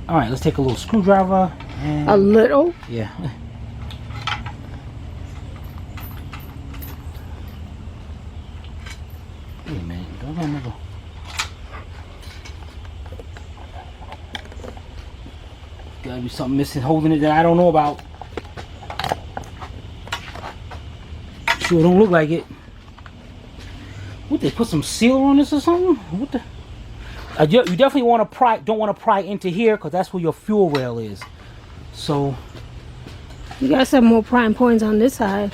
All right, let's take a little screwdriver. And, a little? Yeah. Wait a minute. Don't remember. Gotta be something missing holding it that I don't know about. Sure don't look like it. What, they put some seal on this or something? What the? You definitely want to pry. Don't want to pry into here because that's where your fuel rail is. So you got some more prime points on this side.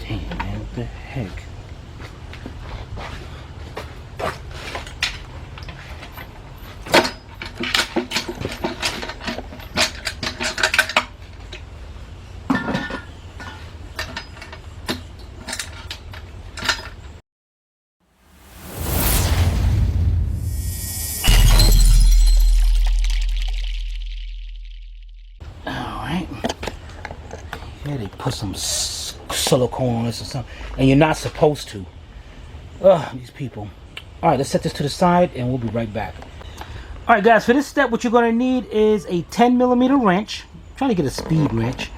Damn, man, what the heck? They put some silicone on this or something, and you're not supposed to. Ugh, these people. All right, let's set this to the side, and we'll be right back. All right, guys, for this step, what you're going to need is a 10mm wrench. I'm trying to get a speed wrench.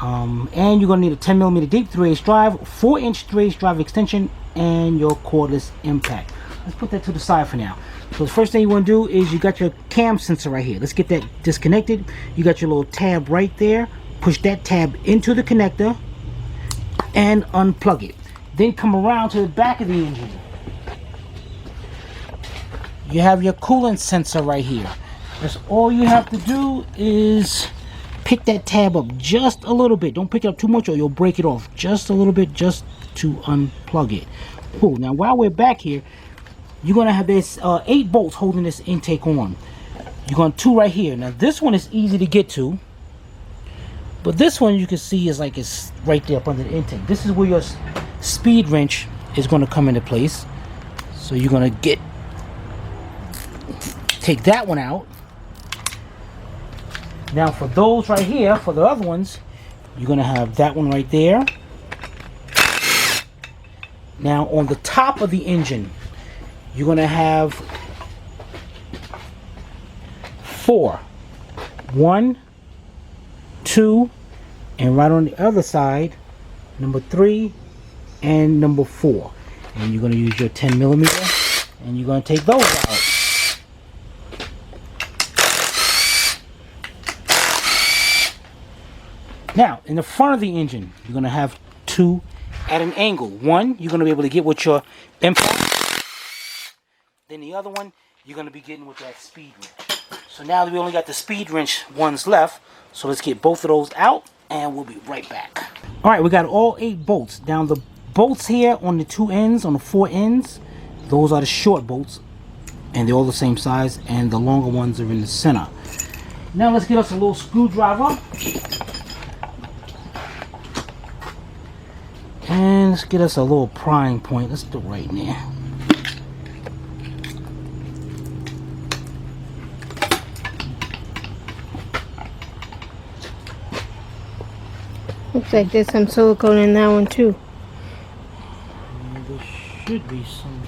And you're going to need a 10mm deep 3/8 drive, 4-inch 3/8 drive extension, and your cordless impact. Let's put that to the side for now. So the first thing you want to do is you got your cam sensor right here. Let's get that disconnected. You got your little tab right there. Push that tab into the connector and unplug it. Then come around to the back of the engine. You have your coolant sensor right here. That's all you have to do is pick that tab up just a little bit. Don't pick it up too much or you'll break it off. Just a little bit, just to unplug it. Cool. Now while we're back here, you're going to have this 8 bolts holding this intake on. You're going to 2 right here. Now this one is easy to get to. But this one you can see is like it's right there up under the intake. This is where your speed wrench is going to come into place. So you're going to take that one out. Now for those right here, for the other ones, you're going to have that one right there. Now on the top of the engine, you're going to have 4. 1, 2, and right on the other side, number 3 and number 4. And you're going to use your 10mm and you're going to take those out. Now, in the front of the engine, you're going to have 2 at an angle. One, you're going to be able to get with your impact. Then the other one, you're going to be getting with that speed wrench. So now that we only got the speed wrench ones left, so let's get both of those out and we'll be right back. All right, we got all 8 bolts. Now the bolts here on the 2 ends, on the 4 ends, those are the short bolts and they're all the same size, and the longer ones are in the center. Now let's get us a little screwdriver. And let's get us a little prying point. Let's do it right there. Looks like there's some silicone in that one too. There should be some.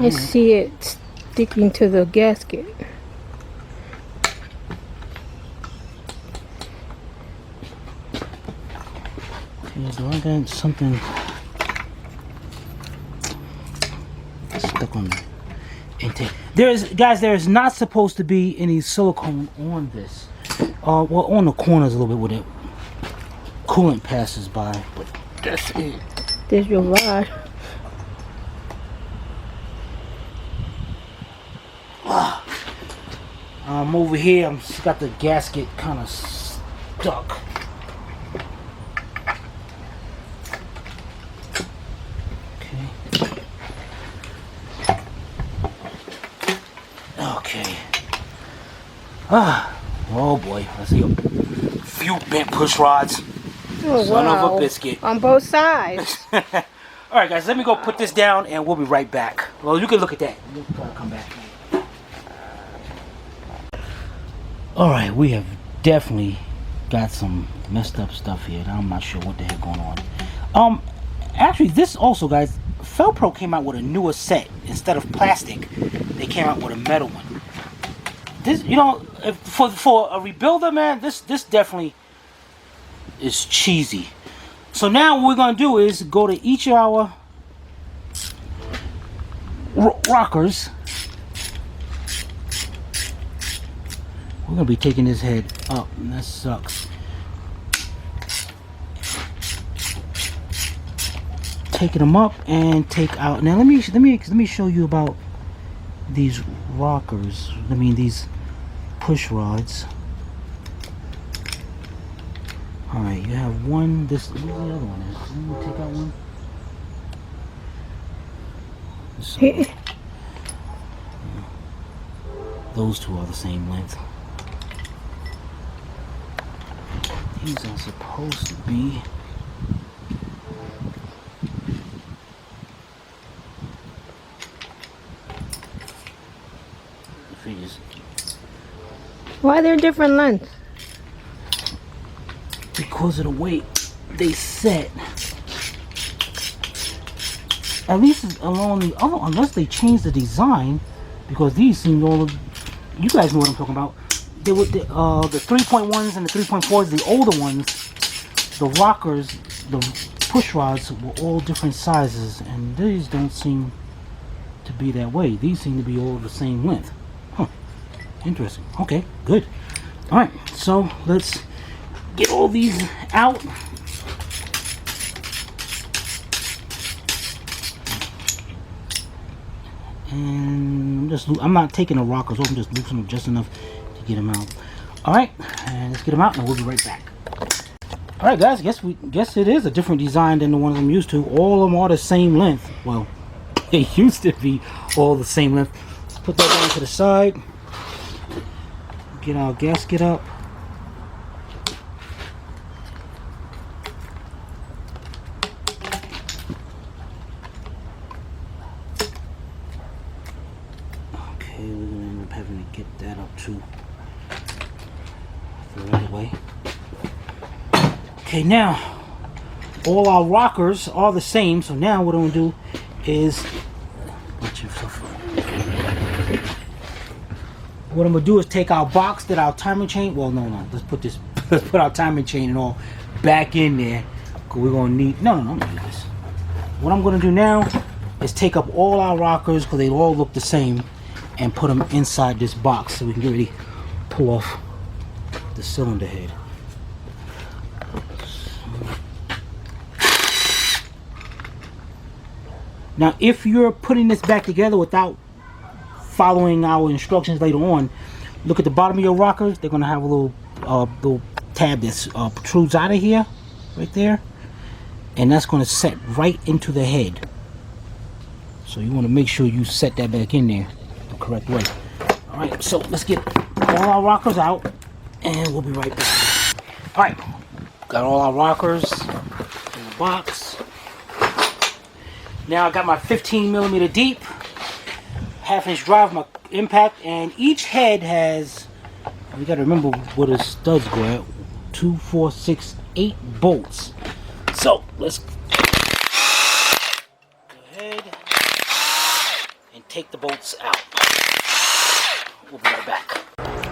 I see it sticking to the gasket. Yeah, do I got something stuck on the intake? There is not supposed to be any silicone on this. Well, on the corners a little bit with it. Coolant passes by, but that's it. There's your rod. Over here, I'm just got the gasket kind of stuck. Okay. Oh boy, I see a few bent push rods. Oh, Son wow. of a biscuit. On both sides. Alright guys, let me go put this down and we'll be right back. Well, you can look at that. We'll try to come back. Alright, we have definitely got some messed up stuff here. I'm not sure what the heck going on. Actually, this also, guys, Felpro came out with a newer set. Instead of plastic, they came out with a metal one. This, you know, for a rebuilder, man, this definitely is cheesy. So now what we're gonna do is go to each of our rockers. We're gonna be taking this head up, and that sucks. Taking them up and take out. Now let me show you about these rockers. I mean these push rods. All right, you have one. This, where's the other one? Let me take out one. So, those two are the same length. These are supposed to be. Why are there different lengths? Because of the way they set. At least along the other, unless they change the design, because these seem all. You guys know what I'm talking about. They were the 3.1s and the 3.4s, the older ones. The rockers, the push rods were all different sizes, and these don't seem to be that way. These seem to be all the same length. Huh. Interesting. Okay, good. All right, so let's get all these out. And I'm not taking the rockers off, I'm just loosening them just enough to get them out. All right, and let's get them out and we'll be right back. All right, guys, guess it is a different design than the ones I'm used to. All of them are the same length. Well, they used to be all the same length. Let's put that down to the side. Get our gasket up. Okay, we're gonna end up having to get that up too. The right way. Okay, now all our rockers are the same. So now what I'm gonna do is take our box that our timing chain. Well, no. Let's put our timing chain and all back in there. Cause we're gonna need. No. I'm gonna do this. What I'm gonna do now is take up all our rockers because they all look the same, and put them inside this box so we can get ready to pull off the cylinder head. Now, if you're putting this back together without following our instructions later on, look at the bottom of your rockers. They're gonna have a little tab that protrudes out of here, right there, and that's gonna set right into the head. So you want to make sure you set that back in there the correct way. All right, so let's get all our rockers out, and we'll be right back. All right, got all our rockers in the box. Now I got my 15mm deep, 1/2 inch drive, my impact, and each head has, you got to remember what the studs go at, 2, 4, 6, 8 bolts. So let's go ahead and take the bolts out. We'll be right back.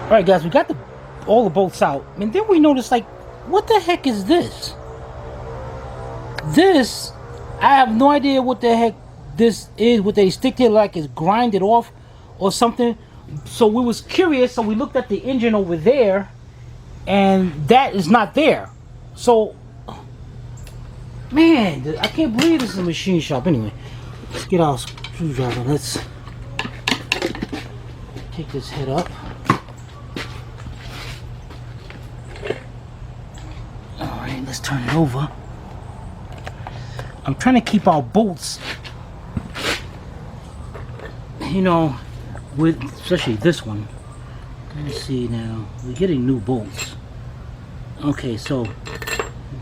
All right, guys, we got all the bolts out, and then we noticed, like, what the heck is this? This, I have no idea what the heck this is. What they stick to, like, is grinded off or something. So we was curious, so we looked at the engine over there, and that is not there. So, man, I can't believe this is a machine shop. Anyway, let's get our screwdriver. Let's take this head up. Alright, let's turn it over. I'm trying to keep our bolts, you know, with especially this one. Let me see now. We're getting new bolts. Okay, so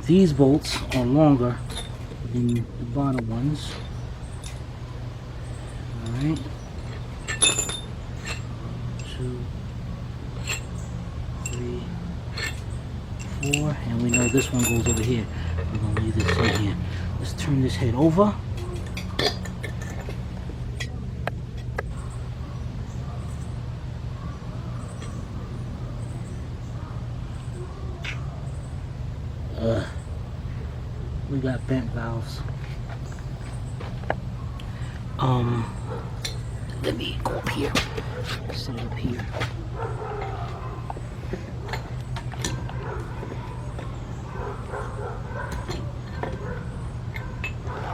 these bolts are longer than the bottom ones. Alright. 2, 3, 4, and we know this one goes over here. We're gonna leave this in here. Let's turn this head over. We got bent valves. Let me go up here. Set it up here.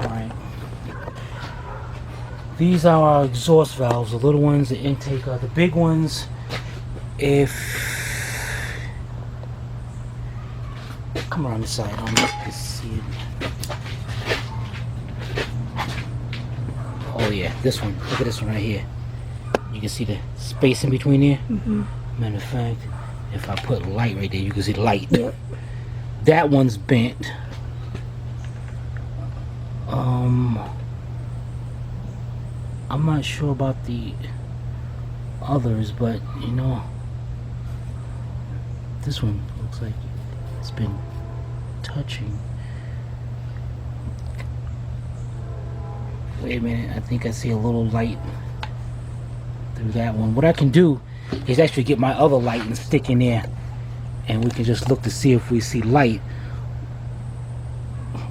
Alright. These are our exhaust valves, the little ones, the intake are the big ones. Come around the side, I can see it. Oh yeah, this one. Look at this one right here. You can see the space in between there. Matter of fact, if I put light right there, you can see the light. Yep. That one's bent. I'm not sure about the others, but you know, this one looks like it's been touching. Wait a minute, I think I see a little light through that one. What I can do is actually get my other light and stick in there, and we can just look to see if we see light.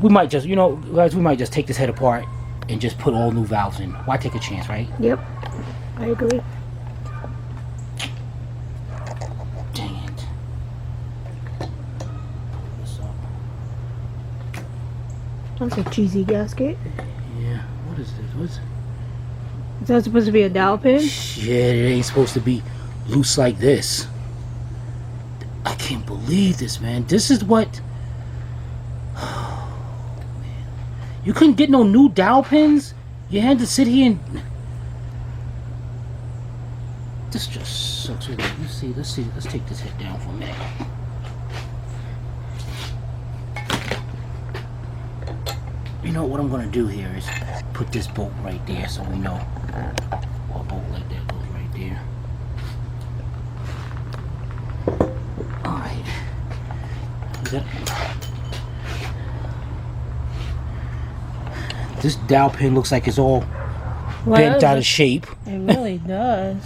We might just, you know, guys, we might just take this head apart and just put all new valves in. Why take a chance, right? Yep, I agree. Dang it. What's up? That's a cheesy gasket. Yeah, what is this? What's... Is that supposed to be a dowel pin? Shit, it ain't supposed to be loose like this. I can't believe this, man. This is what... You couldn't get no new dowel pins? You had to sit here and... This just sucks. Let's see. Let's take this head down for a minute. You know what I'm gonna do here is put this bolt right there so we know. Well, a bolt like that goes right there. Alright. This dowel pin looks like it's all bent out of shape. It really does.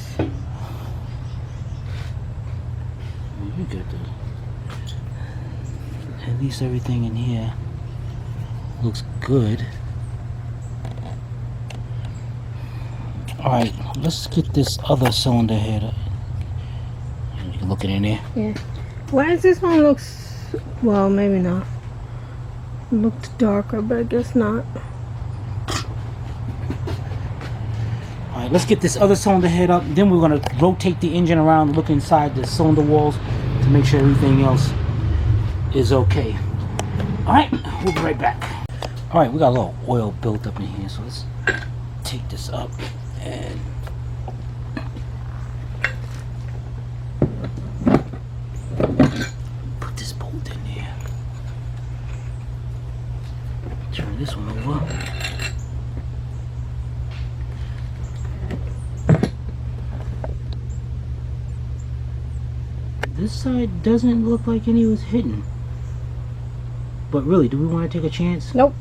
You got at least everything in here looks good. Alright, let's get this other cylinder head. You can look it in there. Yeah. Why does this one look... Well, maybe not. It looked darker, but I guess not. Alright, let's get this other cylinder head up. Then we're going to rotate the engine around, look inside the cylinder walls to make sure everything else is okay. Alright, we'll be right back. Alright, we got a little oil built up in here, so let's take this up and put this bolt in there. Turn this one over. This side doesn't look like any was hidden. But really, do we want to take a chance? Nope.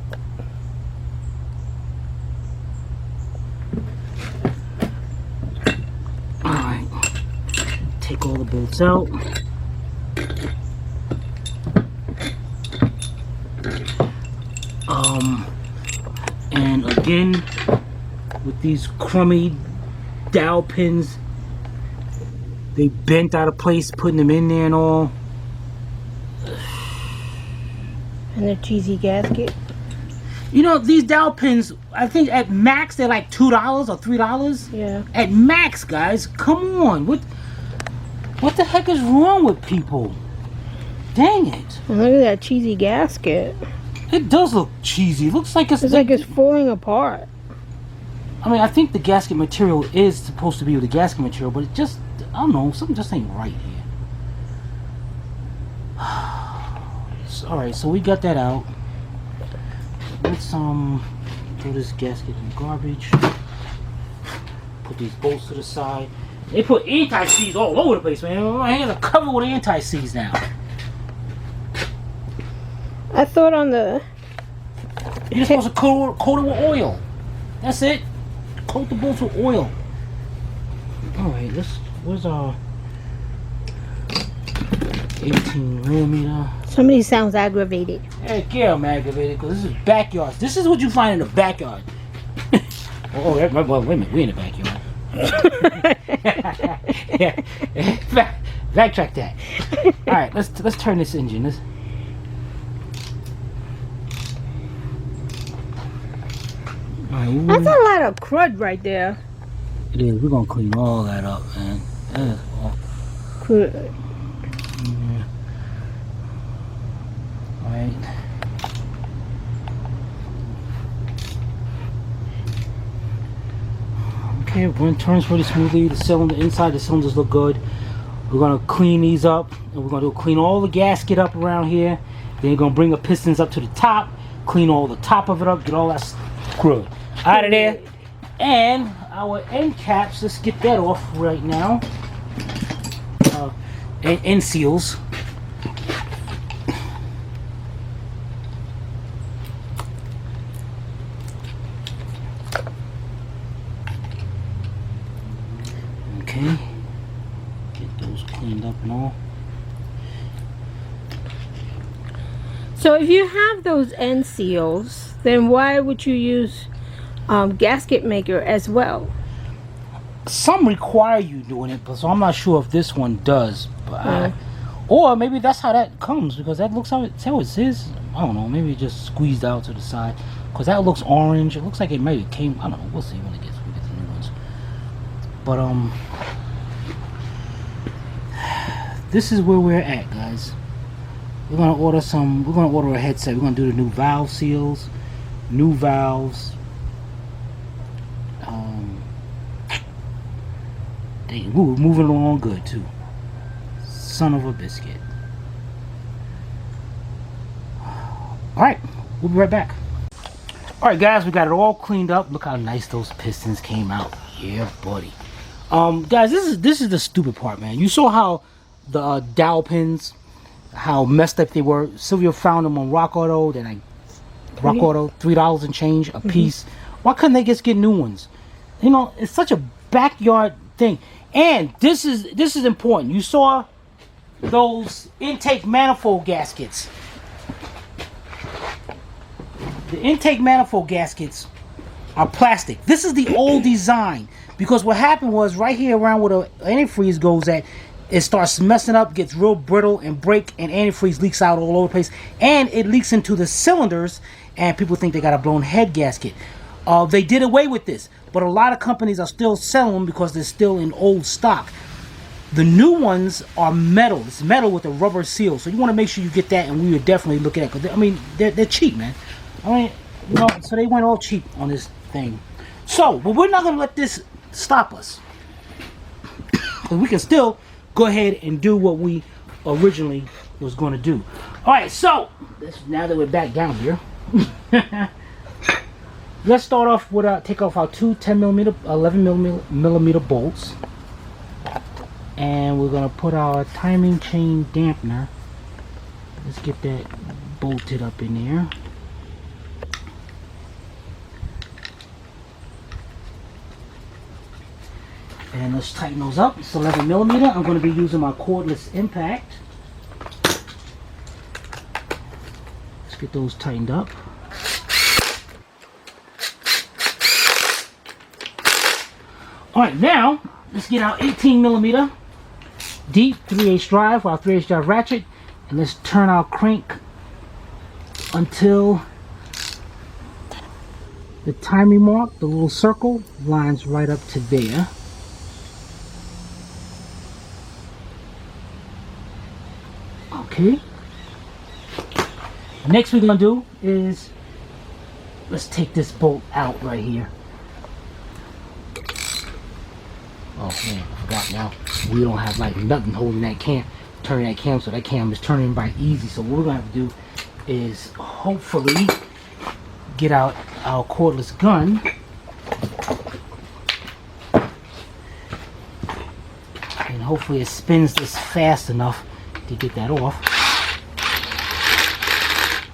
Alright. Take all the bolts out. And again, with these crummy dowel pins, they bent out of place, putting them in there and all. And the cheesy gasket. You know, these dowel pins, I think at max they're like $2 or $3. Yeah. At max, guys. Come on. What the heck is wrong with people? Dang it. And look at that cheesy gasket. It does look cheesy. It looks like It's like it's falling apart. I mean, I think the gasket material is supposed to be with the gasket material, but it just, I don't know, something just ain't right here. Alright, so we got that out. Let's throw this gasket in the garbage. Put these bolts to the side. They put anti-seize all over the place, man. My hands are covered with anti-seize now. I thought on the... You're supposed to coat it with oil. That's it. Coat the bolts with oil. Alright, where's our 18 millimeter? Somebody sounds aggravated. Heck yeah, I'm aggravated because this is backyards. This is what you find in the backyard. Well, wait a minute, we in the backyard. Yeah. Backtrack that. Alright, let's turn this engine. That's a lot of crud right there. It is. We're gonna clean all that up, man. That is all Crud. Yeah. Alright. Okay, we're gonna turn pretty smoothly. The cylinder inside the cylinders look good. We're gonna clean these up, and we're gonna clean all the gasket up around here. Then you're gonna bring the pistons up to the top, clean all the top of it up, get all that crud out of there. And our end caps, let's get that off right now. End seals. Okay. Get those cleaned up and all. So if you have those end seals, then why would you use gasket maker as well? Some require you doing it, but so I'm not sure if this one does. But or maybe that's how that comes, because that looks how it is. I don't know. Maybe it just squeezed out to the side, because that looks orange. It looks like it maybe came. I don't know. We'll see when we get the new ones. But this is where we're at, guys. We're gonna order some. We're gonna order a headset. We're gonna do the new valve seals, new valves. We're moving along good too. Son of a biscuit. Alright, we'll be right back. Alright guys, we got it all cleaned up. Look how nice those pistons came out. Yeah, buddy. Guys, this is the stupid part, man. You saw how the dowel pins, how messed up they were. Sylvia found them on Rock Auto. Rock Auto, $3 and change a piece. Why couldn't they just get new ones? You know, it's such a backyard thing. And this is important. You saw those intake manifold gaskets. The intake manifold gaskets are plastic. This is the old design, because what happened was right here around where the antifreeze goes at, it starts messing up, gets real brittle and break, and antifreeze leaks out all over the place, and it leaks into the cylinders, and people think they got a blown head gasket. They did away with this, but a lot of companies are still selling them because they're still in old stock. The new ones are metal. It's metal with a rubber seal, so you want to make sure you get that, and we would definitely look at it, because I mean they're cheap, man. I mean, you know, so they went all cheap on this thing. So, but we're not gonna let this stop us, because we can still go ahead and do what we originally was going to do. All right, so now that we're back down here. Let's start off with take off our two 10mm, 11mm bolts, and we're gonna put our timing chain dampener. Let's get that bolted up in there. And let's tighten those up. It's 11mm. I'm going to be using my cordless impact. Let's get those tightened up. Alright, now let's get our 18mm deep 3/8 drive, our 3/8 drive ratchet, and let's turn our crank until the timing mark, the little circle, lines right up to there. Okay. Next we're gonna do is let's take this bolt out right here. Oh man, I forgot now. We don't have like nothing holding that cam, turning that cam, so that cam is turning by easy. So what we're gonna have to do is hopefully get out our cordless gun. And hopefully it spins this fast enough to get that off.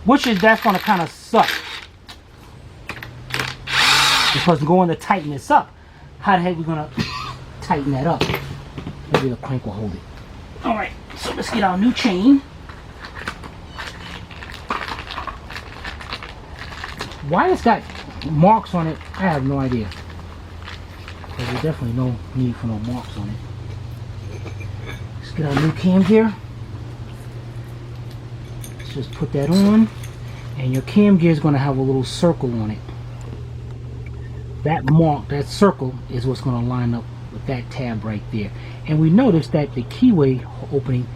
that's going to kind of suck. Because we're going to tighten this up. How the heck are we going to tighten that up? Maybe the crank will hold it. Alright, so let's get our new chain. Why it's got marks on it, I have no idea. There's definitely no need for no marks on it. Let's get our new cam gear. Let's just put that on. And your cam gear is going to have a little circle on it. That mark, that circle, is what's going to line up with that tab right there. And we noticed that the keyway opening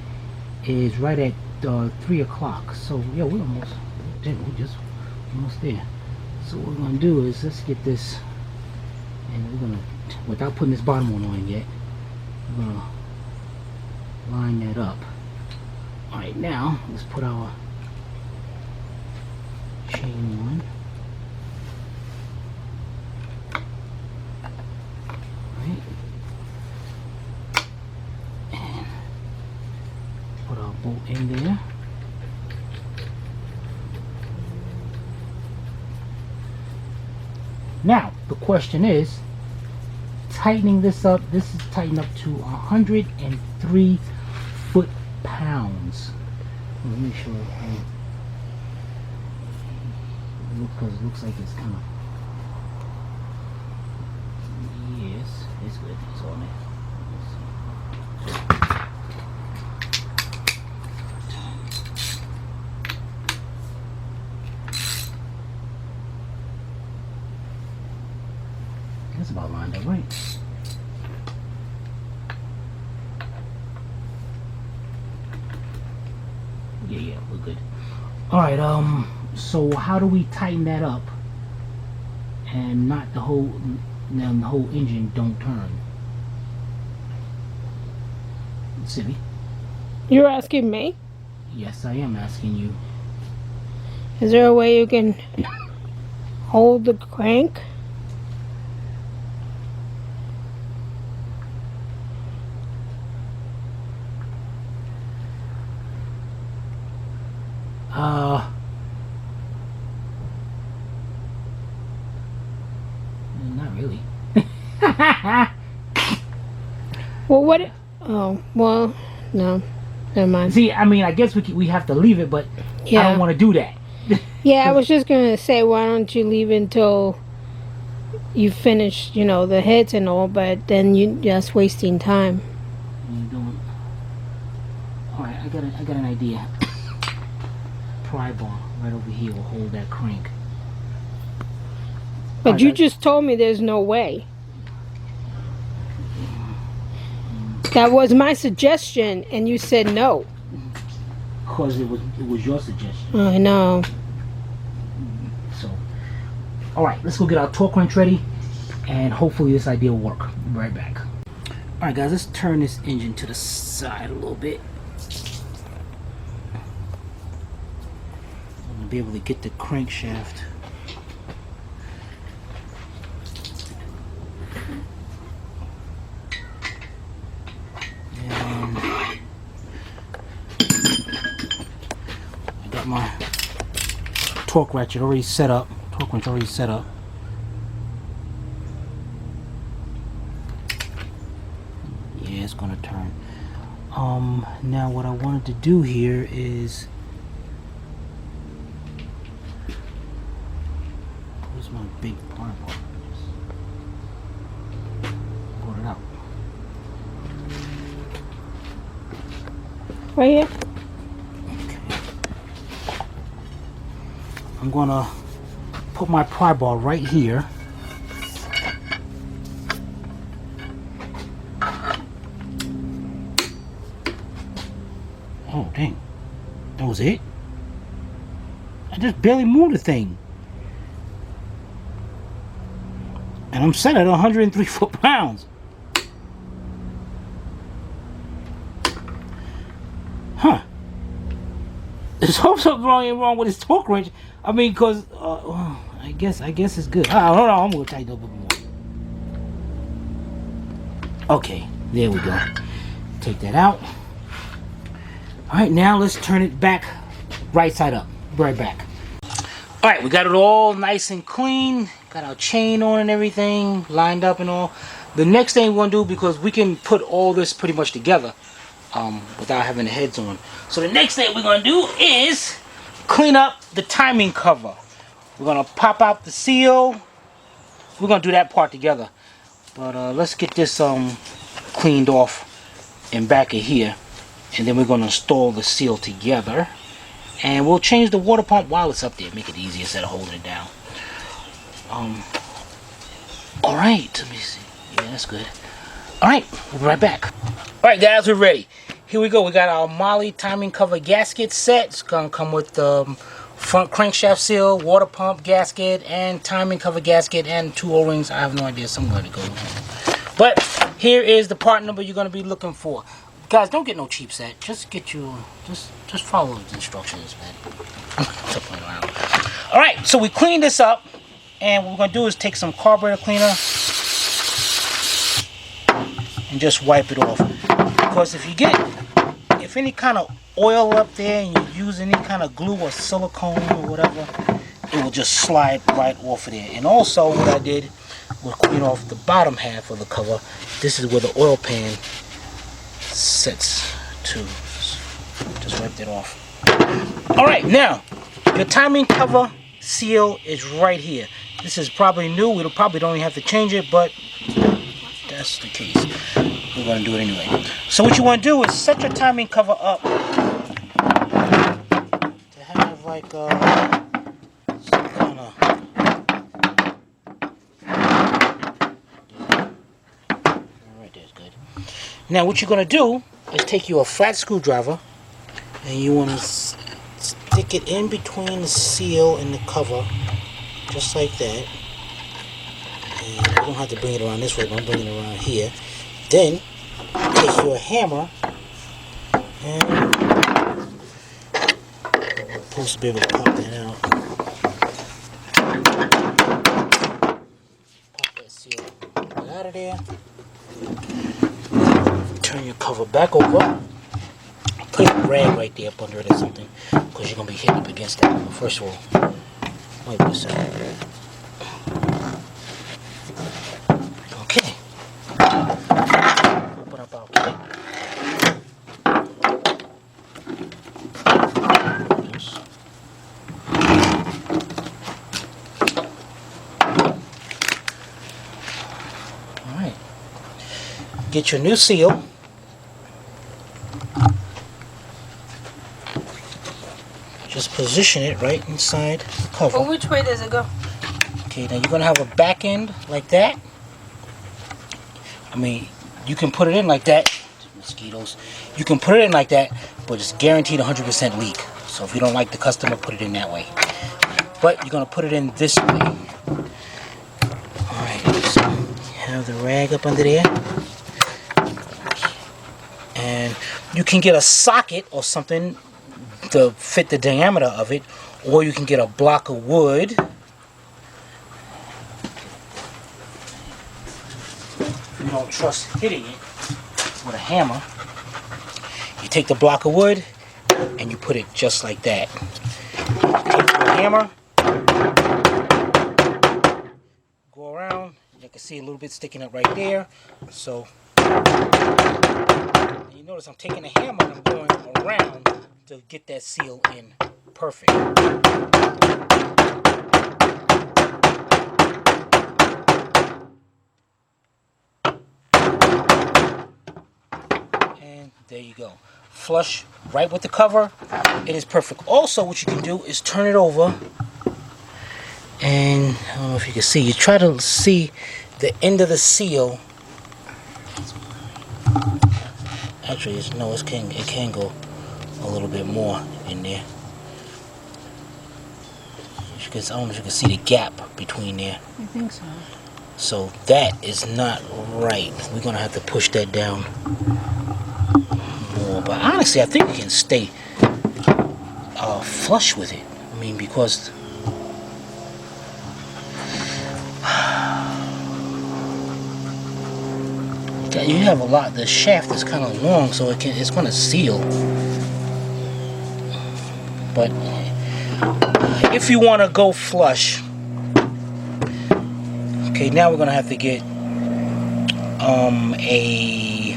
is right at 3 o'clock. So yeah, we're almost there. So what we're going to do is, let's get this, and we're going to, without putting this bottom one on yet, we're going to line that up. Alright, now let's put our chain on. Alright. And put our bolt in there. Now, the question is, tightening this up, this is tightened up to 103 foot-pounds. Let me show you. Because it looks like it's kind of... Yes, it's good. It's on there. That's about lined up, right? Yeah, we're good. Alright, so how do we tighten that up and not the whole engine don't turn? Silly. You're asking me? Yes, I am asking you. Is there a way you can hold the crank? Not really. Well, what? Oh, well, no. Never mind. See, I mean, I guess we have to leave it, but Yeah. I don't want to do that. Yeah, I was just going to say, why don't you leave it until you finish, you know, the heads and all, but then you're just wasting time. You don't. Alright, I got an idea. Pry bar right over here will hold that crank. But you just told me there's no way. That was my suggestion, and you said no. Because it was your suggestion. I know. So, alright, let's go get our torque wrench ready, and hopefully this idea will work. Be right back. Alright guys, let's turn this engine to the side a little bit. I'm going to be able to get the crankshaft. And I got my torque ratchet already set up. Torque wrench already set up. Yeah, it's gonna turn. Now what I wanted to do here is, where's my big part? Pull it out. Right here? Okay. I'm gonna put my pry bar right here. Oh dang, that was it? I just barely moved the thing. And I'm set at 103 foot-pounds. Huh. There's something wrong with his torque wrench. I mean, cause I guess it's good. I don't know. I'm gonna tighten up a bit more. Okay, there we go. Take that out. All right, now let's turn it back right side up. Be right back. All right, we got it all nice and clean. Got our chain on and everything lined up and all. The next thing we're gonna do, because we can put all this pretty much together without having the heads on. So the next thing we're gonna do is clean up the timing cover. We're gonna pop out the seal. We're gonna do that part together. But let's get this cleaned off in back of here, and then we're gonna install the seal together. And we'll change the water pump while it's up there. Make it easier instead of holding it down. Alright, let me see. Yeah, that's good. Alright, we'll be right back. Alright guys, we're ready. Here we go. We got our Molly timing cover gasket set. It's gonna come with the front crankshaft seal, water pump gasket, and timing cover gasket, and 2 O-rings. I have no idea, somewhere to go. But here is the part number you're gonna be looking for. Guys, don't get no cheap set. Just get you, just follow the instructions, man. All right, so we cleaned this up, and what we're gonna do is take some carburetor cleaner and just wipe it off. Because if any kind of oil up there and you use any kind of glue or silicone or whatever, it will just slide right off of there. And also, what I did was clean off the bottom half of the cover. This is where the oil pan sets to. Just wipe it off. Alright, now your timing cover seal is right here. This is probably new. We probably don't even have to change it, but that's the case. We're going to do it anyway. So what you want to do is set your timing cover up to have like some kind of right there's good. Now what you're going to do is take you a flat screwdriver and you want to stick it in between the seal and the cover, just like that. And you don't have to bring it around this way, but I'm bringing it around here. Then take your hammer and we're supposed to be able to pop that out. Pop that seal out of there. Turn your cover back over. Put a rag right there up under it or something, because you're going to be hitting up against that. But first of all, wipe this out. Okay. Open up our kit. Alright. Get your new seal. Just position it right inside the cover. Well, which way does it go? Okay, now you're going to have a back end like that. I mean, you can put it in like that. Mosquitoes. You can put it in like that, but it's guaranteed 100% leak. So if you don't like the customer, put it in that way. But you're going to put it in this way. Alright, so you have the rag up under there. And you can get a socket or something to fit the diameter of it, or you can get a block of wood. If you don't trust hitting it with a hammer, you take the block of wood and you put it just like that. Take your hammer, go around. You can see a little bit sticking up right there. So you notice I'm taking the hammer and I'm going around to get that seal in perfect. And there you go. Flush right with the cover. It is perfect. Also, what you can do is turn it over. And I don't know if you can see. You try to see the end of the seal. Actually, it can go a little bit more in there. I don't know if you can see the gap between there. I think so. So that is not right. We're gonna have to push that down more. But honestly, I think we can stay flush with it. I mean, because you have a lot. The shaft is kind of long, so it's gonna seal. But If you want to go flush, okay, now we're gonna have to get a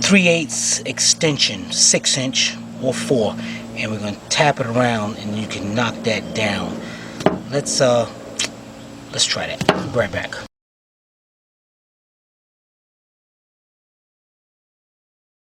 3/8 extension, 6-inch or 4, and we're gonna tap it around, and you can knock that down. Let's try that. Be right back.